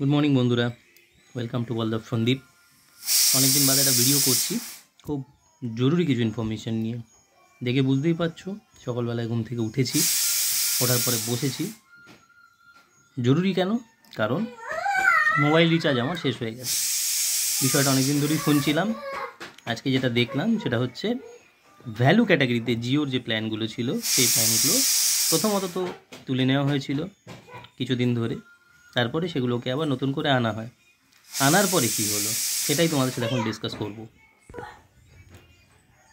Good morning বন্ধুরা, welcome to world of Sandeep. অনেকদিন বাদে একটা ভিডিও করছি, খুব জরুরি কিছু ইনফরমেশান নিয়ে। দেখে বুঝতেই পারছো, সকালবেলায় ঘুম থেকে উঠেছি, ওঠার পরে বসেছি। জরুরি কেন? কারণ মোবাইল রিচার্জ আমার শেষ হয়ে গেছে। বিষয়টা অনেকদিন ধরেই শুনছিলাম। আজকে যেটা দেখলাম সেটা হচ্ছে ভ্যালু ক্যাটাগরিতে জিওর যে প্ল্যানগুলো ছিল সেই প্ল্যানগুলো প্রথমত তো তুলে নেওয়া হয়েছিল কিছুদিন ধরে, তারপরে সেগুলোকে আবার নতুন করে আনা হয়। আনার পরে কী হলো সেটাই তোমাদের সাথে এখন ডিসকাস করব।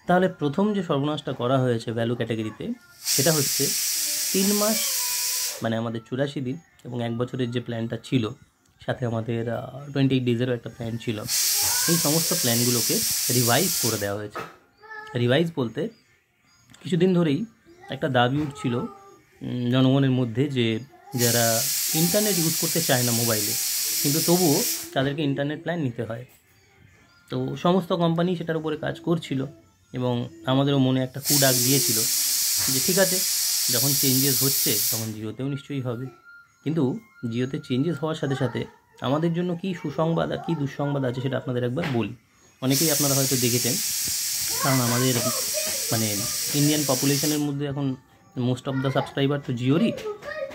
তাহলে প্রথম যে সর্বনাশটা করা হয়েছে ভ্যালু ক্যাটাগরিতে সেটা হচ্ছে 3 মাস মানে আমাদের 84 দিন এবং 1 বছরের যে প্ল্যানটা ছিল, সাথে আমাদের 28 ডেজেরও একটা প্ল্যান ছিল। এই সমস্ত প্ল্যানগুলোকে রিভাইজ করে দেওয়া হয়েছে। রিভাইজ বলতে কিছুদিন ধরেই একটা দাবি উঠছিল জনগণের মধ্যে যে যারা ইন্টারনেট ইউজ করতে চায় না মোবাইলে, কিন্তু তবুও তাদেরকে ইন্টারনেট প্ল্যান নিতে হয়। তো সমস্ত কোম্পানি সেটার উপরে কাজ করছিল এবং আমাদেরও মনে একটা ডাক দিয়েছিল যে ঠিক আছে, যখন চেঞ্জেস হচ্ছে তখন জিওতেও নিশ্চয়ই হবে। কিন্তু জিওতে চেঞ্জেস হওয়ার সাথে সাথে আমাদের জন্য কী সুসংবাদ আর কী দুঃসংবাদ আছে সেটা আপনাদের একবার বলি। অনেকেই আপনারা হয়তো দেখেছেন, কারণ আমাদের মানে ইন্ডিয়ান পপুলেশনের মধ্যে এখন মোস্ট অফ দ্য সাবস্ক্রাইবার তো জিওরই।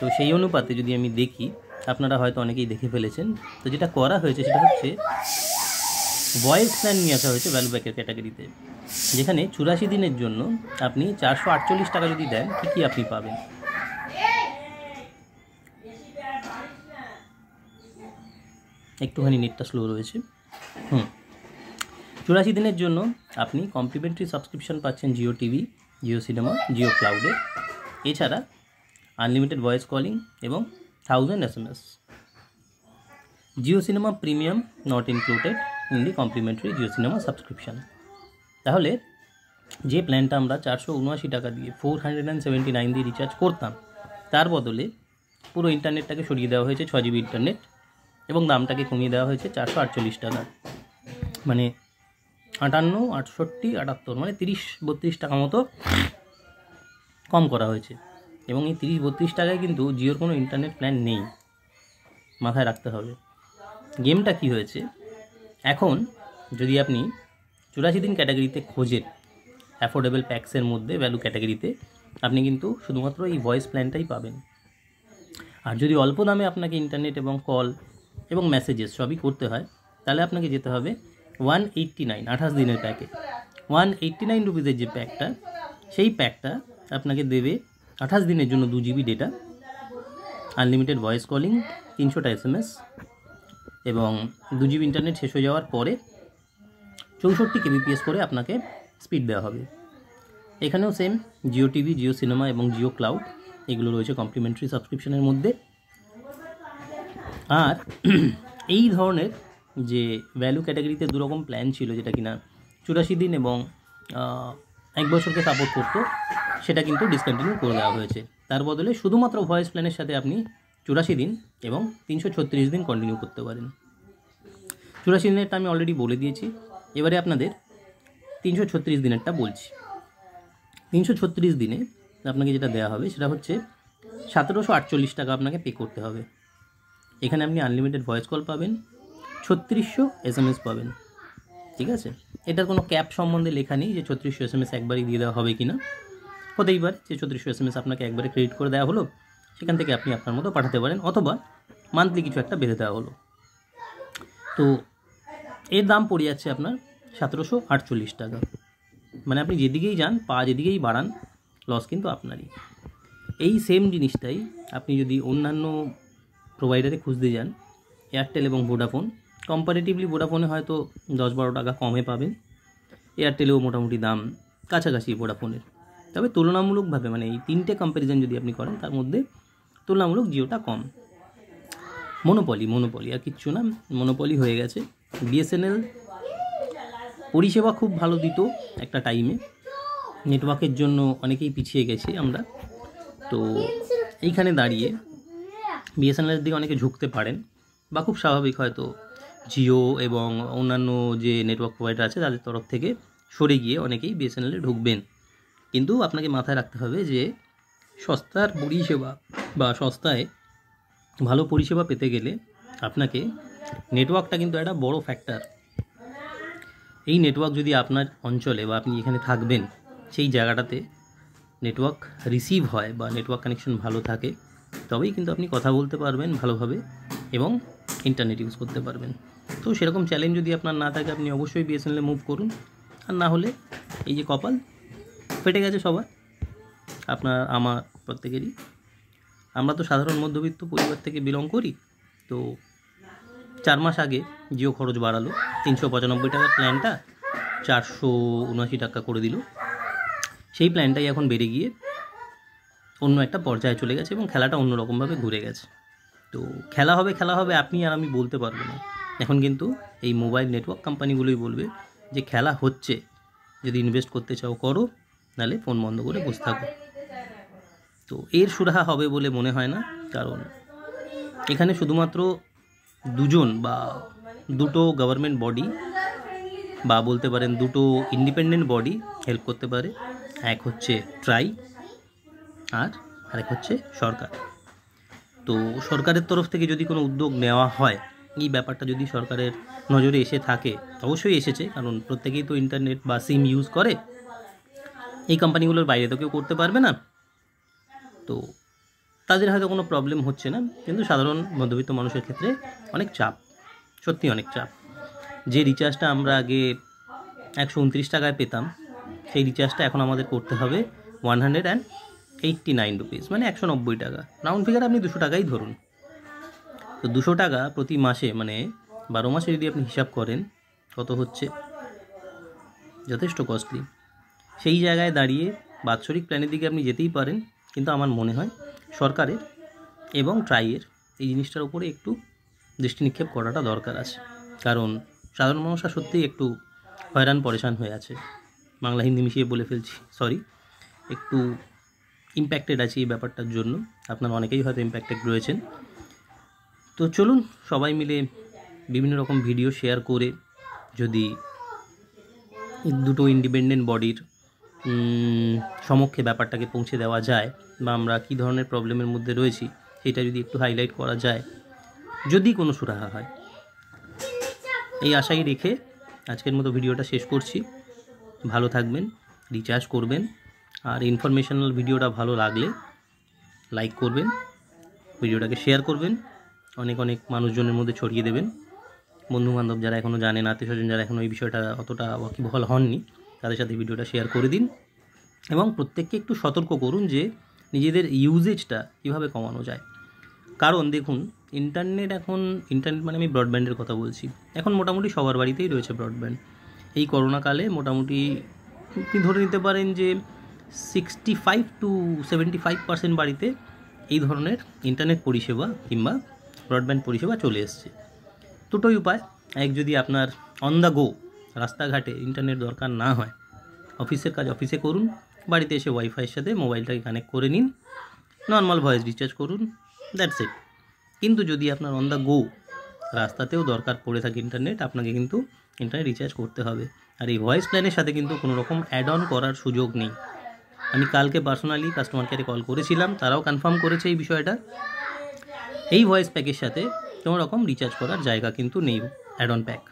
তো সেই অনুপাতে যদি আমি দেখি, আপনারা হয়তো অনেকেই দেখে ফেলেছেন। তো যেটা করা হয়েছে সেটা হচ্ছে ভয়েস প্ল্যান নিয়ে আসা হয়েছে ভ্যালু প্যাকের ক্যাটাগরিতে, যেখানে 84 দিনের জন্য আপনি 448 টাকা যদি দেন কী কী আপনি পাবেন। একটুখানি নেটটা স্লো রয়েছে। 84 দিনের জন্য আপনি কমপ্লিমেন্টারি সাবস্ক্রিপশন পাচ্ছেন জিও টিভি, জিও সিনেমা, জিও ক্লাউডে। এছাড়া আনলিমিটেড ভয়েস কলিং এবং 1000 SMS। Jio cinema premium not included in the complimentary Jio cinema subscription. তাহলে যে প্ল্যানটা আমরা 479 টাকা দিয়ে 479 দিয়ে রিচার্জ করতাম, তার বদলে পুরো ইন্টারনেটটাকে সরিয়ে দেওয়া হয়েছে 6 GB ইন্টারনেট এবং দামটাকে কমিয়ে দেওয়া হয়েছে 448 টাকা। মানে 58, 68, 78 মানে 30-32 টাকা মতো কম করা হয়েছে। এবং এই 30-32 টাকায় কিন্তু জিওর কোনো ইন্টারনেট প্ল্যান নেই, মাথায় রাখতে হবে। গেমটা কি হয়েছে, এখন যদি আপনি 84 দিন ক্যাটাগরিতে খোঁজেন অ্যাফোর্ডেবল প্যাক্সের মধ্যে ভ্যালু ক্যাটাগরিতে, আপনি কিন্তু শুধুমাত্র এই ভয়েস প্ল্যানটাই পাবেন। আর যদি অল্প দামে আপনাকে ইন্টারনেট এবং কল এবং মেসেজেস সবই করতে হয়, তাহলে আপনাকে যেতে হবে 189 28 দিনের প্যাকে। 189 রুপিসের যে প্যাকটা, সেই প্যাকটা আপনাকে দেবে 28 দিনের জন্য 2 GB data, unlimited voice calling, 300টা SMS এবং 2 GB ইন্টারনেট শেষ হয়ে যাওয়ার পরে 64 kbps করে আপনাকে স্পিড দেওয়া হবে। এখানেও same Jio TV, Jio cinema এবং জিও ক্লাউড এগুলো রয়েছে কমপ্লিমেন্টারি সাবস্ক্রিপশনের মধ্যে। আর এই ধরনের যে ভ্যালু ক্যাটাগরিতে দুরকম প্ল্যান ছিল, যেটা কিনা 84 দিন এবং 1 বছরকে সাপোর্ট করতো, সেটা কিন্তু ডিসকন্টিনিউ করে দেওয়া হয়েছে। তার বদলে শুধুমাত্র ভয়েস প্ল্যানের সাথে আপনি 84 দিন এবং 336 দিন কন্টিনিউ করতে পারেন। 84 দিনেরটা আমি অলরেডি বলে দিয়েছি, এবারে আপনাদের 336 দিনেরটা বলছি। 336 দিনে আপনাকে যেটা দেওয়া হবে সেটা হচ্ছে 1748 টাকা আপনাকে পে করতে হবে। এখানে আপনি আনলিমিটেড ভয়েস কল পাবেন, 3600 SMS পাবেন। ঠিক আছে, এটার কোনো ক্যাপ সম্বন্ধে লেখা নেই যে 3600 SMS একবারই দিয়ে দেওয়া হবে কি না। হতেই পারে যে 3600 SMS আপনাকে একবারে ক্রেডিট করে দেওয়া হলো, সেখান থেকে আপনি আপনার মতো পাঠাতে পারেন, অথবা মান্থলি কিছু একটা বেঁধে দেওয়া হলো। তো এর দাম পড়ে যাচ্ছে আপনার 1748 টাকা। মানে আপনি যেদিকেই যান, যেদিকেই বাড়ান, লস কিন্তু আপনারই। এই সেম জিনিসটাই আপনি যদি অন্যান্য প্রোভাইডারে খুঁজতে যান, এয়ারটেল এবং ভোডাফোন, কম্পারেটিভলি ভোডাফোনে হয়তো 10-12 টাকা কমে পাবেন, এয়ারটেলেও মোটামুটি দাম কাছাকাছি ভোডাফোনের। তবে তুলনামূলকভাবে মানে এই 3টে কম্প্যারিজন যদি আপনি করেন, তার মধ্যে তুলনামূলক জিওটা কম। মনোপলি আর কিচ্ছু না, মনোপলি হয়ে গেছে। বিএসএনএল পরিষেবা খুব ভালো দিত একটা টাইমে, নেটওয়ার্কের জন্য অনেকেই পিছিয়ে গেছি আমরা। তো এইখানে দাঁড়িয়ে বিএসএনএলের দিকে অনেকে ঝুঁকতে পারেন, বা খুব স্বাভাবিক, হয়তো জিও এবং অন্যান্য যে নেটওয়ার্ক প্রোভাইডার আছে তাদের তরফ থেকে সরে গিয়ে অনেকেই বিএসএনএলে ঢুকবেন। কিন্তু আপনাকে মাথায় রাখতে হবে যে সস্তার পরিষেবা বা সস্তায় ভালো পরিষেবা পেতে গেলে আপনাকে নেটওয়ার্কটা কিন্তু একটা বড় ফ্যাক্টর। এই নেটওয়ার্ক যদি আপনার অঞ্চলে বা আপনি এখানে থাকবেন সেই জায়গাটাতে নেটওয়ার্ক রিসিভ হয় বা নেটওয়ার্ক কানেকশন ভালো থাকে, তবেই কিন্তু আপনি কথা বলতে পারবেন ভালোভাবে এবং ইন্টারনেট ইউজ করতে পারবেন। তো সেরকম চ্যালেঞ্জ যদি আপনার না থাকে, আপনি অবশ্যই বিএসএনএলে মুভ করুন। আর না হলে এই যে কপাল ফেটে গেছে সবার, আপনার আমার প্রত্যেকেরই। আমরা তো সাধারণ মধ্যবিত্ত পরিবার থেকে বিলং করি। তো 4 মাস আগে জিও খরচ বাড়ালো, 395 টাকার প্ল্যানটা 479 টাকা করে দিল। সেই প্ল্যানটাই এখন বেড়ে গিয়ে অন্য একটা পর্যায়ে চলে গেছে এবং খেলাটা অন্যরকমভাবে ঘুরে গেছে। তো খেলা হবে আপনি আর আমি বলতে পারবো না। এখন কিন্তু এই মোবাইল নেটওয়ার্ক কোম্পানিগুলোই বলবে যে খেলা হচ্ছে, যদি ইনভেস্ট করতে চাও করো, নাহলে ফোন বন্ধ করে বসে থাকো। তো এর সুরাহা হবে বলে মনে হয় না, কারণ এখানে শুধুমাত্র দুজন বা দুটো গভর্নমেন্ট বডি বা বলতে পারেন দুটো ইন্ডিপেন্ডেন্ট বডি হেল্প করতে পারে। এক হচ্ছে ট্রাই আর আরেক হচ্ছে সরকার। তো সরকারের তরফ থেকে যদি কোনো উদ্যোগ নেওয়া হয়, এই ব্যাপারটা যদি সরকারের নজরে এসে থাকে, অবশ্যই এসেছে, কারণ প্রত্যেকেই তো ইন্টারনেট বা সিম ইউজ করে। এই কোম্পানিগুলোর বাইরে তো কেউ করতে পারবে না, তো তাদের হয়তো কোনো প্রবলেম হচ্ছে না। কিন্তু সাধারণ মধ্যবিত্ত মানুষের ক্ষেত্রে অনেক চাপ, সত্যি অনেক চাপ। যে রিচার্জটা আমরা আগে 129 টাকায় পেতাম, সেই রিচার্জটা এখন আমাদের করতে হবে 189 রুপিস, মানে 190 টাকা। রাউন্ড ফিগার আপনি 200 টাকাই ধরুন। তো 200 টাকা প্রতি মাসে, মানে 12 মাসে যদি আপনি হিসাব করেন কত হচ্ছে, যথেষ্ট কস্টলি। সেই জায়গায় দাঁড়িয়ে বাৎসরিক প্ল্যানের দিকে আপনি যেতেই পারেন, কিন্তু আমার মনে হয় সরকারের এবং ট্রাইয়ের এই জিনিসটার উপরে একটু দৃষ্টি নিক্ষেপ করাটা দরকার আছে। কারণ সাধারণ মানুষরা সত্যিই একটু হয়রান পরেশান হয়ে আছে। বাংলা হিন্দি মিশিয়ে বলে ফেলছি, সরি। একটু ইম্প্যাক্টেড আছে এই ব্যাপারটার জন্য। আপনারা অনেকেই হয়তো ইম্প্যাক্টেড রয়েছেন। তো চলুন সবাই মিলে বিভিন্ন রকম ভিডিও শেয়ার করে যদি দুটো ইন্ডিপেন্ডেন্ট বডির সমক্ষে ব্যাপারটাকে পৌঁছে দেওয়া যায়, বা আমরা কী ধরনের প্রবলেমের মধ্যে রয়েছি সেটা যদি একটু হাইলাইট করা যায়, যদি কোনো সুরাহা হয়, এই আশাই রেখে আজকের মতো ভিডিওটা শেষ করছি। ভালো থাকবেন, রিচার্জ করবেন, আর ইনফরমেশনাল ভিডিওটা ভালো লাগলে লাইক করবেন, ভিডিওটাকে শেয়ার করবেন, অনেক অনেক মানুষজনের মধ্যে ছড়িয়ে দেবেন। বন্ধুবান্ধব যারা এখনও জানেন, আত্মীয়স্বজন যারা এখনও এই বিষয়টা অতটা ওয়াকিবহাল হননি, তাদের সাথে ভিডিওটা শেয়ার করে দিন এবং প্রত্যেককে একটু সতর্ক করুন যে নিজেদের ইউজেজটা কীভাবে কমানো যায়। কারণ দেখুন, ইন্টারনেট মানে আমি ব্রডব্যান্ডের কথা বলছি, এখন মোটামুটি সবার বাড়িতেই রয়েছে ব্রডব্যান্ড। এই করোনাকালে মোটামুটি আপনি ধরে নিতে পারেন যে 65 to 75% বাড়িতে এই ধরনের ইন্টারনেট পরিষেবা কিংবা ব্রডব্যান্ড পরিষেবা চলে এসছে। দুটোই উপায়, এক যদি আপনার অন দ্য গো রাস্তাঘাটে ইন্টারনেট দরকার না হয়, অফিসের কাজ অফিসে করুন, বাড়িতে এসে ওয়াইফাইয়ের সাথে মোবাইলটাকে কানেক্ট করে নিন, নর্মাল ভয়েস রিচার্জ করুন, দ্যাটস ইট। কিন্তু যদি আপনার অন দ্য গো রাস্তাতেও দরকার পড়ে থাকে ইন্টারনেট, আপনাকে কিন্তু ইন্টারনেট রিচার্জ করতে হবে। আর এই ভয়েস প্ল্যানের সাথে কিন্তু কোনো রকম অ্যাড অন করার সুযোগ নেই। আমি কালকে পার্সোনালি কাস্টমার কেয়ারে কল করেছিলাম, তারাও কনফার্ম করেছে এই বিষয়টা। এই ভয়েস প্যাকের সাথে কোনো রকম রিচার্জ করার জায়গা কিন্তু নেই, add on pack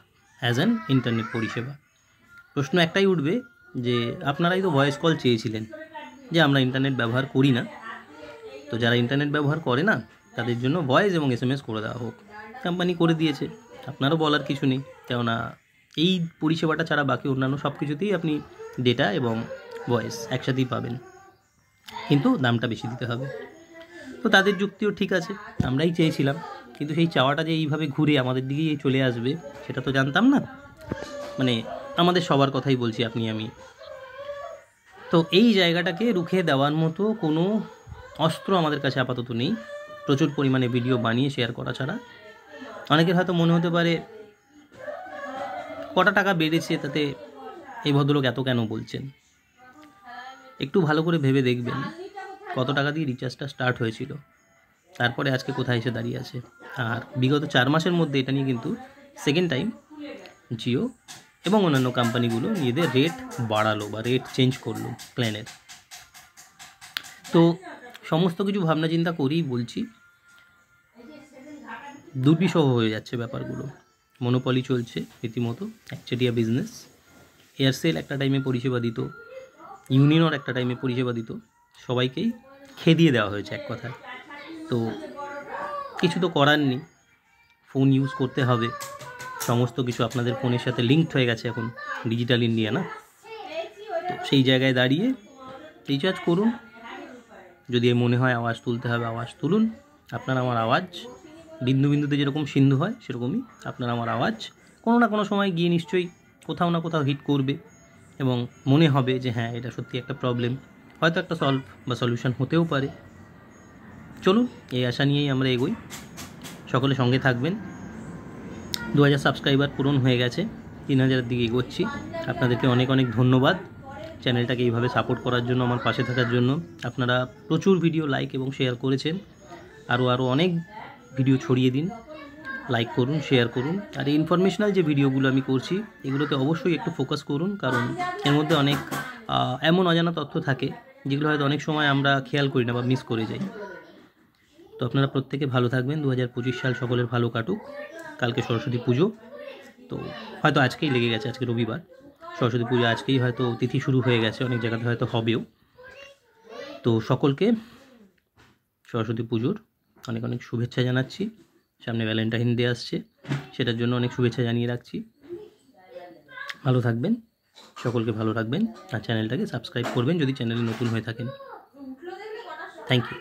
as an internet পরিষেবা। প্রশ্ন একটাই উঠবে যে আপনারাই তো ভয়েস কল চেয়েছিলেন, যে আমরা ইন্টারনেট ব্যবহার করি না, তো যারা ইন্টারনেট ব্যবহার করে না তাদের জন্য ভয়েস এবং SMS করে দেওয়া হোক। কোম্পানি করে দিয়েছে, আপনারও বলার কিছু নেই, কেননা এই পরিষেবাটা ছাড়া বাকি অন্যান্য সব কিছুতেই আপনি ডেটা এবং ভয়েস একসাথেই পাবেন, কিন্তু দামটা বেশি দিতে হবে। তো তাদের যুক্তিও ঠিক আছে, আমরাই চেয়েছিলাম, কিন্তু সেই চাওয়াটা যে এইভাবে ঘুরে আমাদের দিকেই চলে আসবে সেটা তো জানতাম না। মানে আমাদের সবার কথাই বলছি, আপনি আমি। তো এই জায়গাটাকে রুখে দেওয়ার মতো কোনো অস্ত্র আমাদের কাছে আপাতত নেই, প্রচুর পরিমাণে ভিডিও বানিয়ে শেয়ার করা ছাড়া। অনেকের হয়তো মনে হতে পারে কটা টাকা বেড়েছে তাতে এই ভদ্রলোক এত কেন বলছেন। একটু ভালো করে ভেবে দেখবেন কত টাকা দিয়ে রিচার্জটা স্টার্ট হয়েছিল, তারপরে আজকে কোথায় এসে দাঁড়িয়ে আছে। আর বিগত 4 মাসের মধ্যে এটা নিয়ে কিন্তু সেকেন্ড টাইম জিও এবং অন্যান্য কোম্পানিগুলো নিজেদের রেট বাড়ালো বা রেট চেঞ্জ করলো প্ল্যানের। তো সমস্ত কিছু ভাবনা চিন্তা করেই বলছি, দুর্বিষহ হয়ে যাচ্ছে ব্যাপারগুলো। মনোপলি চলছে রীতিমতো, একচেটিয়া বিজনেস। এয়ারসেল একটা টাইমে পরিষেবা দিত, ইউনিয়নর একটা টাইমে পরিষেবা দিত, সবাইকেই খেদিয়ে দেওয়া হয়েছে এক কথায়। তো কিছু তো করার নেই, ফোন ইউজ করতে হবে, সমস্ত কিছু আপনাদের ফোনের সাথে লিঙ্কড হয়ে গেছে এখন, ডিজিটাল ইন্ডিয়া না? তো সেই জায়গায় দাঁড়িয়ে রিচার্জ করুন। যদি মনে হয় আওয়াজ তুলতে হবে, আওয়াজ তুলুন। আপনার আমার আওয়াজ বিন্দু বিন্দুতে যেরকম সিন্ধু হয়, সেরকমই আপনার আমার আওয়াজ কোনো না কোনো সময় গিয়ে নিশ্চয়ই কোথাও না কোথাও হিট করবে, এবং মনে হবে যে হ্যাঁ, এটা সত্যি একটা প্রবলেম, হয়তো একটা সলভ বা সলিউশন হতেও পারে। চলুন, এই আশা নিয়েই আমরা এগোই। সকলে সঙ্গে থাকবেন। 2000 সাবস্ক্রাইবার পূরণ হয়ে গেছে, 3000-এর দিকে এগোচ্ছি। আপনাদেরকে অনেক অনেক ধন্যবাদ চ্যানেলটাকে এইভাবে সাপোর্ট করার জন্য, আমার পাশে থাকার জন্য। আপনারা প্রচুর ভিডিও লাইক এবং শেয়ার করেছেন, আরও অনেক ভিডিও ছড়িয়ে দিন, লাইক করুন, শেয়ার করুন। আর এই ইনফরমেশনাল যে ভিডিওগুলো আমি করছি, এগুলোতে অবশ্যই একটু ফোকাস করুন, কারণ এর মধ্যে অনেক এমন অজানা তথ্য থাকে যেগুলো হয়তো অনেক সময় আমরা খেয়াল করি না বা মিস করে যাই। তো আপনারা প্রত্যেকে ভালো থাকবেন। 2025 সাল সকলের ভালো কাটুক। কালকে সরস্বতী পুজো, তো হয়তো আজকেই লেগে গেছে, আজকে রবিবার, সরস্বতী পুজো আজকেই হয়তো তিথি শুরু হয়ে গেছে, অনেক জায়গাতে হয়তো হবেও। তো সকলকে সরস্বতী পুজোর অনেক অনেক শুভেচ্ছা জানাচ্ছি। সামনে ভ্যালেন্টাইন ডে আসছে, সেটার জন্য অনেক শুভেচ্ছা জানিয়ে রাখছি। ভালো থাকবেন, সকলকে ভালো রাখবেন, আর চ্যানেলটাকে সাবস্ক্রাইব করবেন যদি চ্যানেলে নতুন হয়ে থাকেন। Thank you.